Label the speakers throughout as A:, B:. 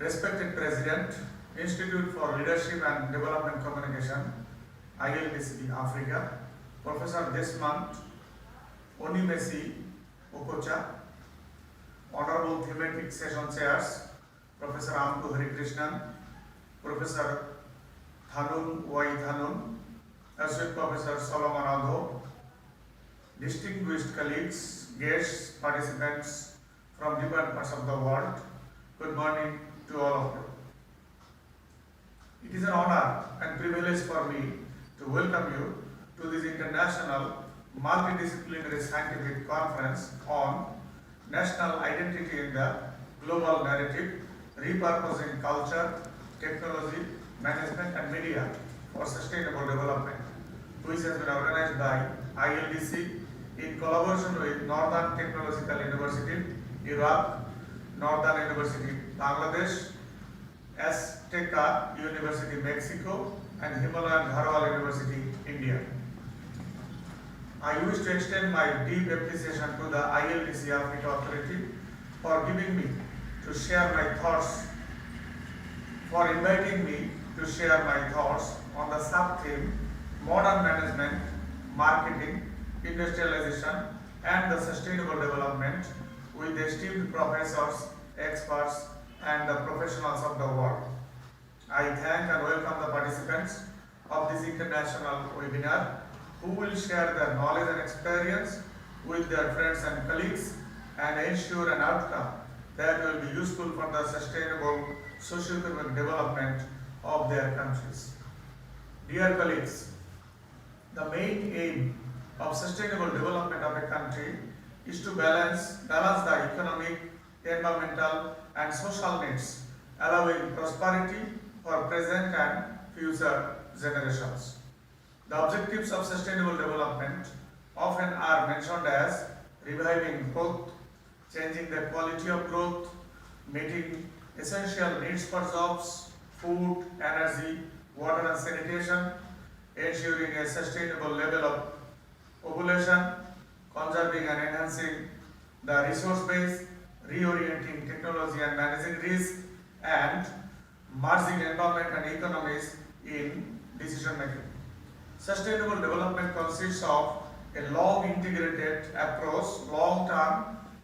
A: Respected President, Institute for Leadership and Development Communication, ILDC Africa, Professor Desmond Onimesi Okocha, Honorable Thematic Session Chairs, Professor Amku Harikrishnan, Professor Thanun Y. Thanun, Associate Professor Solomon Adho, distinguished colleagues, guests, participants from different parts of the world, good morning to all of you. It is an honor and privilege for me to welcome you to this international multidisciplinary scientific conference on national identity in the global narrative, repurposing culture, technology, management and media for sustainable development, which has been organized by ILDC in collaboration with Northern Technological University, Iraq, Northern University, Bangladesh, Azteca University, Mexico, and Himalayan Dharwad University, India. I wish to extend my deep appreciation to the ILDC Africa Authority for giving me to share my thoughts, for inviting me to share my thoughts on the sub-theme Modern Management, Marketing, Industrialization and the Sustainable Development with esteemed professors, experts and the professionals of the world. I thank and welcome the participants of this international webinar who will share their knowledge and experience with their friends and colleagues and ensure an outcome that will be useful for the sustainable socio-economic development of their countries. Dear colleagues, the main aim of sustainable development of a country is to balance the economic, environmental and social needs, allowing prosperity for present and future generations. The objectives of sustainable development often are mentioned as reviving growth, changing the quality of growth, meeting essential needs for jobs, food, energy, water and sanitation, ensuring a sustainable level of population, conserving and enhancing the resource base, reorienting technology and managing risk, and merging environment and economies in decision making. Sustainable development consists of a long-term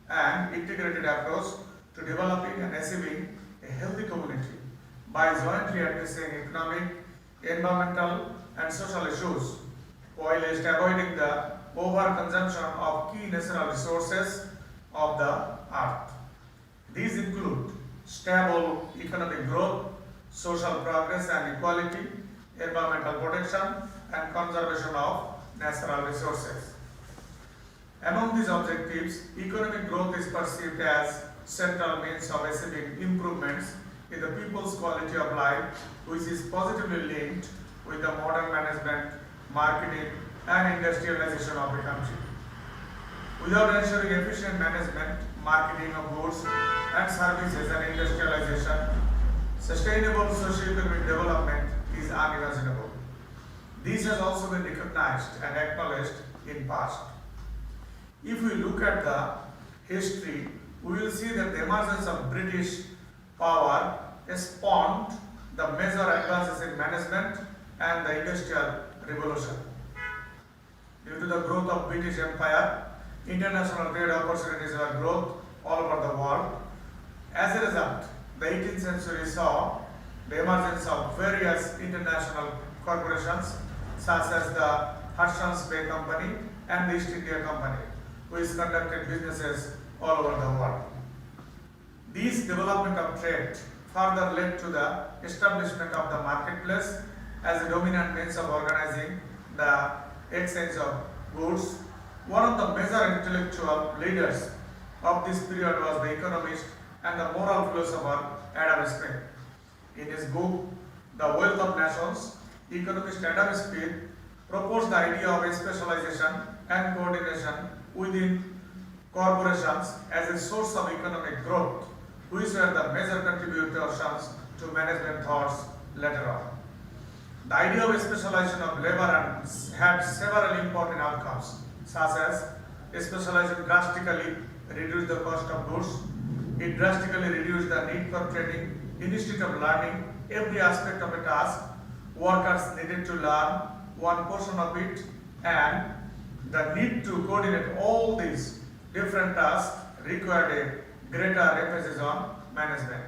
A: and integrated approach to developing and achieving a healthy community by jointly addressing economic, environmental and social issues, while avoiding the overconsumption of key natural resources of the earth. These include stable economic growth, social progress and equality, environmental protection and conservation of natural resources. Among these objectives, economic growth is perceived as central means of achieving improvements in the people's quality of life, which is positively linked with the modern management, marketing and industrialization of a country. Without ensuring efficient management, marketing of goods and services and industrialization, sustainable socio-economic development is unimaginable. This has also been recognized and acknowledged in past. If we look at the history, we will see that the emergence of British power spawned the major advances in management and the Industrial Revolution. Due to the growth of British Empire, international trade opportunities were growth all over the world. As a result, the 18th century saw the emergence of various international corporations such as the Hudson's Bay Company and the East India Company, which conducted businesses all over the world. This development of trade further led to the establishment of the marketplace as a dominant means of organizing the exchange of goods. One of the major intellectual leaders of this period was the economist and the moral philosopher Adam Smith. In his book, The Wealth of Nations, economist Adam Smith proposed the idea of specialization and coordination within corporations as a source of economic growth, which were the major contributions to management thoughts later on. The idea of specialization of labor had several important outcomes, such as specialization drastically reduced the cost of goods, it drastically reduced the need for training instead of learning every aspect of a task, workers needed to learn one portion of it, and the need to coordinate all these different tasks required a greater emphasis on management.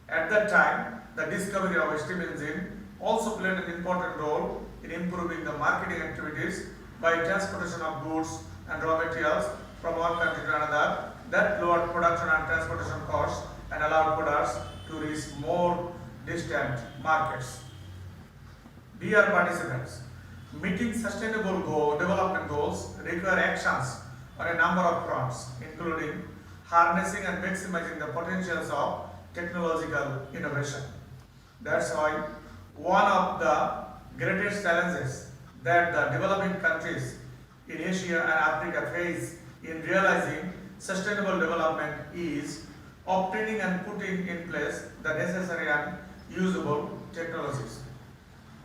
A: At that time, the discovery of steam engine also played an important role in improving the marketing activities by transportation of goods and raw materials from one country to another. That lowered production and transportation costs and allowed products to reach more distant markets. Dear participants, meeting sustainable development goals require actions on a number of fronts, including harnessing and maximizing the potentials of technological innovation. That's why one of the greatest challenges that the developing countries in Asia and Africa face in realizing sustainable development is obtaining and putting in place the necessary and usable technologies.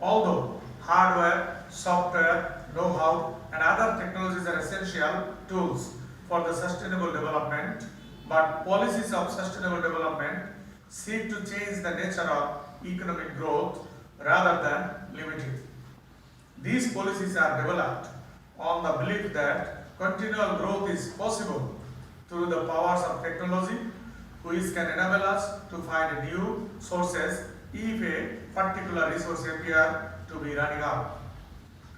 A: Although hardware, software, know-how and other technologies are essential tools for the sustainable development, but policies of sustainable development seek to change the nature of economic growth rather than limit it. These policies are developed on the belief that continual growth is possible through the powers of technology, which can enable us to find new sources if a particular resource appears to be running out.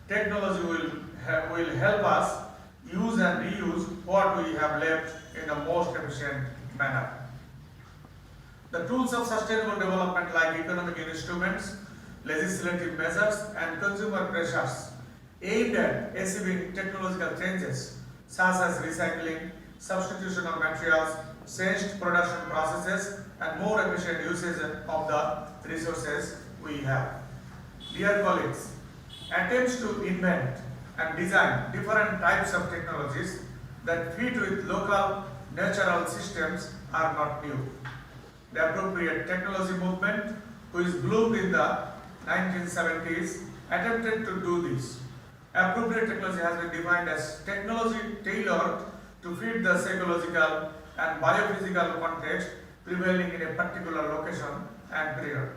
A: Technology will help us use and reuse what we have left in the most efficient manner. The tools of sustainable development like economic instruments, legislative measures and consumer pressures aimed at achieving technological changes such as recycling, substitution of materials, changed production processes and more efficient usage of the resources we have. Dear colleagues, attempts to invent and design different types of technologies that fit with local natural systems are not new. The appropriate technology movement, which bloomed in the 1970s, attempted to do this. Appropriate technology has been defined as technology tailored to fit the psychological and biophysical context prevailing in a particular location and period.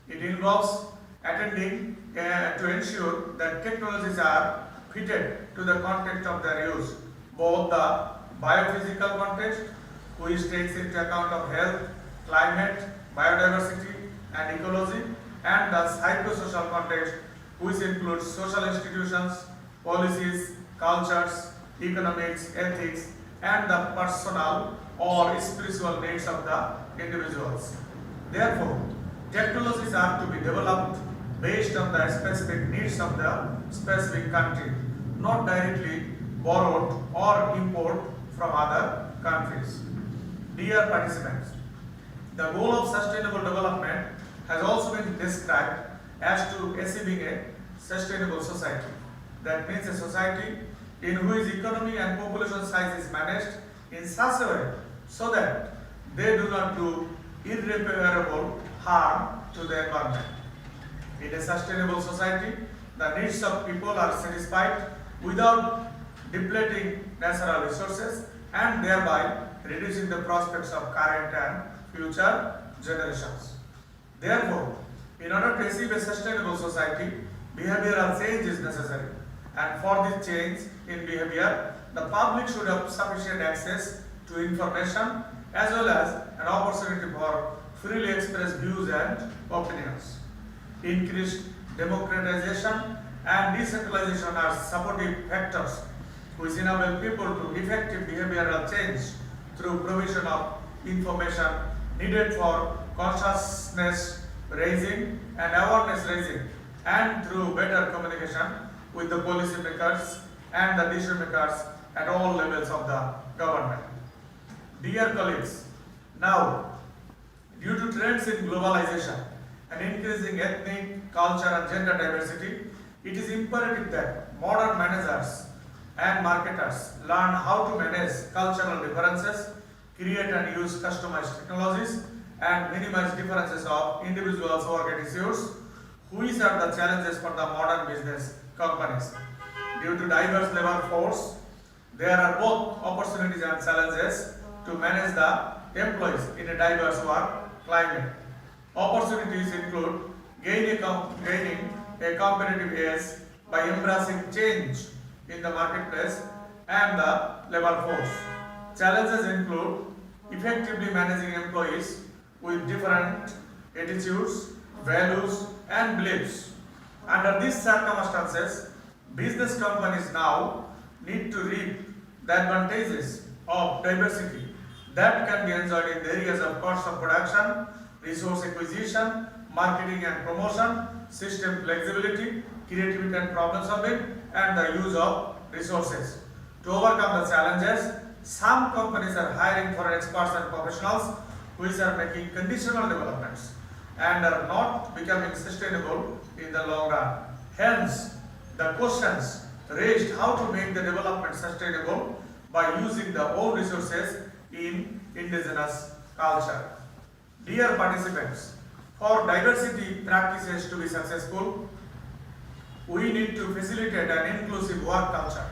A: It involves attending to ensure that technologies are fitted to the context of their use, both the biophysical context, which takes into account of health, climate, biodiversity and ecology, and the psychosocial context, which includes social institutions, policies, cultures, economics, ethics, and the personal or spiritual needs of the individuals. Therefore, technologies are to be developed based on the specific needs of the specific country, not directly borrowed or imported from other countries. Dear participants, the goal of sustainable development has also been described as to achieving a sustainable society. That means a society in which economy and population size is managed in such a way so that they do not do irreparable harm to the environment. In a sustainable society, the needs of people are satisfied without depleting natural resources and thereby reducing the prospects of current and future generations. Therefore, in order to achieve a sustainable society, behavioral change is necessary. And for this change in behavior, the public should have sufficient access to information as well as an opportunity for freely express views and opinions. Increased democratization and decentralization are supportive factors which enable people to effective behavioral change through provision of information needed for consciousness raising and awareness raising, and through better communication with the policy makers and the decision makers at all levels of the government. Dear colleagues, now due to trends in globalization and increasing ethnic, culture and gender diversity, it is imperative that modern managers and marketers learn how to manage cultural differences, create and use customized technologies, and minimize differences of individuals' work attitudes, which are the challenges for the modern business companies. Due to diverse labor force, there are both opportunities and challenges to manage the employees in a diverse work climate. Opportunities include gaining a competitive edge by embracing change in the marketplace and the labor force. Challenges include effectively managing employees with different attitudes, values, and beliefs. Under these circumstances, business companies now need to reap the advantages of diversity that can be enjoyed in the areas of cost of production, resource acquisition, marketing and promotion, system flexibility, creativity and problem solving, and the use of resources. To overcome the challenges, some companies are hiring foreign experts and professionals which are making conditional developments and are not becoming sustainable in the long run. Hence, the questions raised how to make the development sustainable by using the own resources in indigenous culture. Dear participants, for diversity practices to be successful, we need to facilitate an inclusive work culture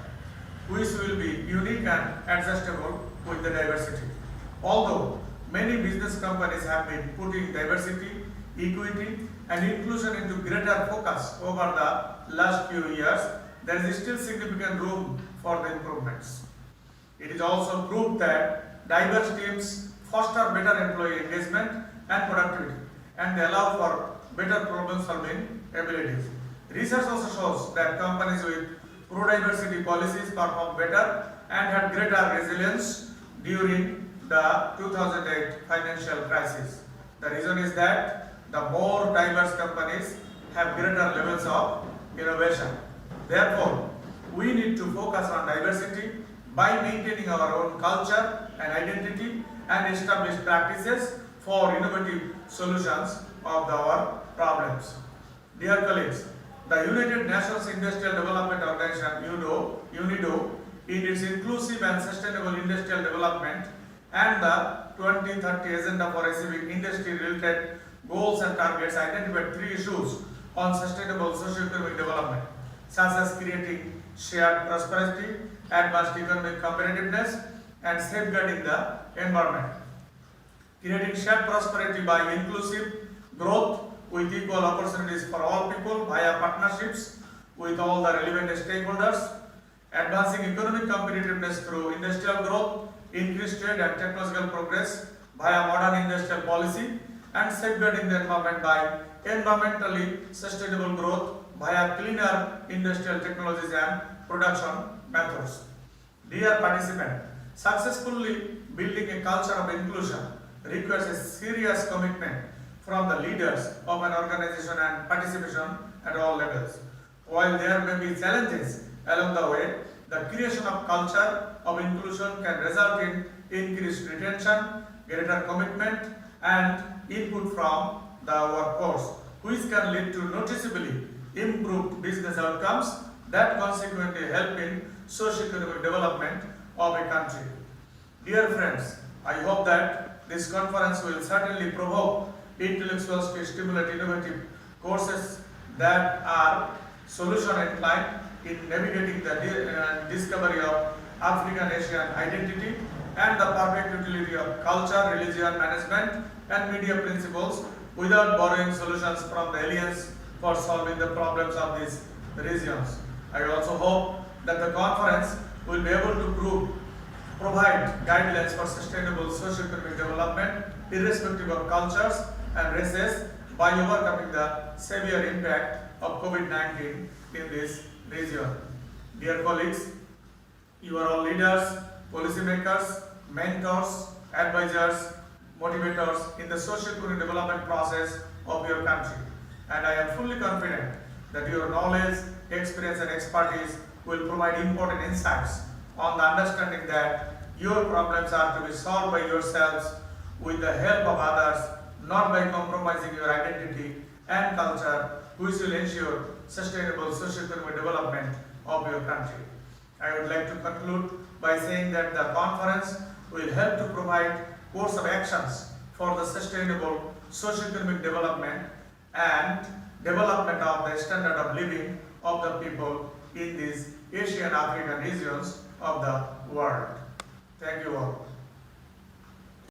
A: which will be unique and adjustable with the diversity. Although many business companies have been putting diversity, equity and inclusion into greater focus over the last few years, there is still significant room for the improvements. It is also proved that diverse teams foster better employee engagement and productivity, and they allow for better problem solving abilities. Research also shows that companies with pro-diversity policies perform better and had greater resilience during the 2008 financial crisis. The reason is that the more diverse companies have greater levels of innovation. Therefore, we need to focus on diversity by maintaining our own culture and identity and establish practices for innovative solutions of our problems. Dear colleagues, the United Nations Industrial Development Organization UNIDO, in its inclusive and sustainable industrial development and the 2030 Agenda for Achieving Industry-related Goals and Targets, identified 3 issues on sustainable socio-economic development, such as creating shared prosperity, advanced economic competitiveness, and safeguarding the environment. Creating shared prosperity by inclusive growth with equal opportunities for all people via partnerships with all the relevant stakeholders. Advancing economic competitiveness through industrial growth, increased trade and technological progress via modern industrial policy, and safeguarding the environment by environmentally sustainable growth via cleaner industrial technologies and production methods. Dear participant, successfully building a culture of inclusion requires a serious commitment from the leaders of an organization and participation at all levels. While there may be challenges along the way, the creation of culture of inclusion can result in increased retention, greater commitment, and input from the workforce, which can lead to noticeably improved business outcomes that consequently help in socio-economic development of a country. Dear friends, I hope that this conference will certainly provoke intellectuals to stimulate innovative courses that are solution-inclined in navigating the discovery of African-Asian identity and the perfect utility of culture, religion, management, and media principles without borrowing solutions from the aliens for solving the problems of these regions. I also hope that the conference will be able to provide guidelines for sustainable socio-economic development irrespective of cultures and races by overcoming the severe impact of COVID-19 in this region. Dear colleagues, you are all leaders, policymakers, mentors, advisors, motivators in the socio-economic development process of your country. And I am fully confident that your knowledge, experience and expertise will provide important insights on the understanding that your problems are to be solved by yourselves with the help of others, not by compromising your identity and culture, which will ensure sustainable socio-economic development of your country. I would like to conclude by saying that the conference will help to provide course of actions for the sustainable socio-economic development and development of the standard of living of the people in these Asian African regions of the world. Thank you all.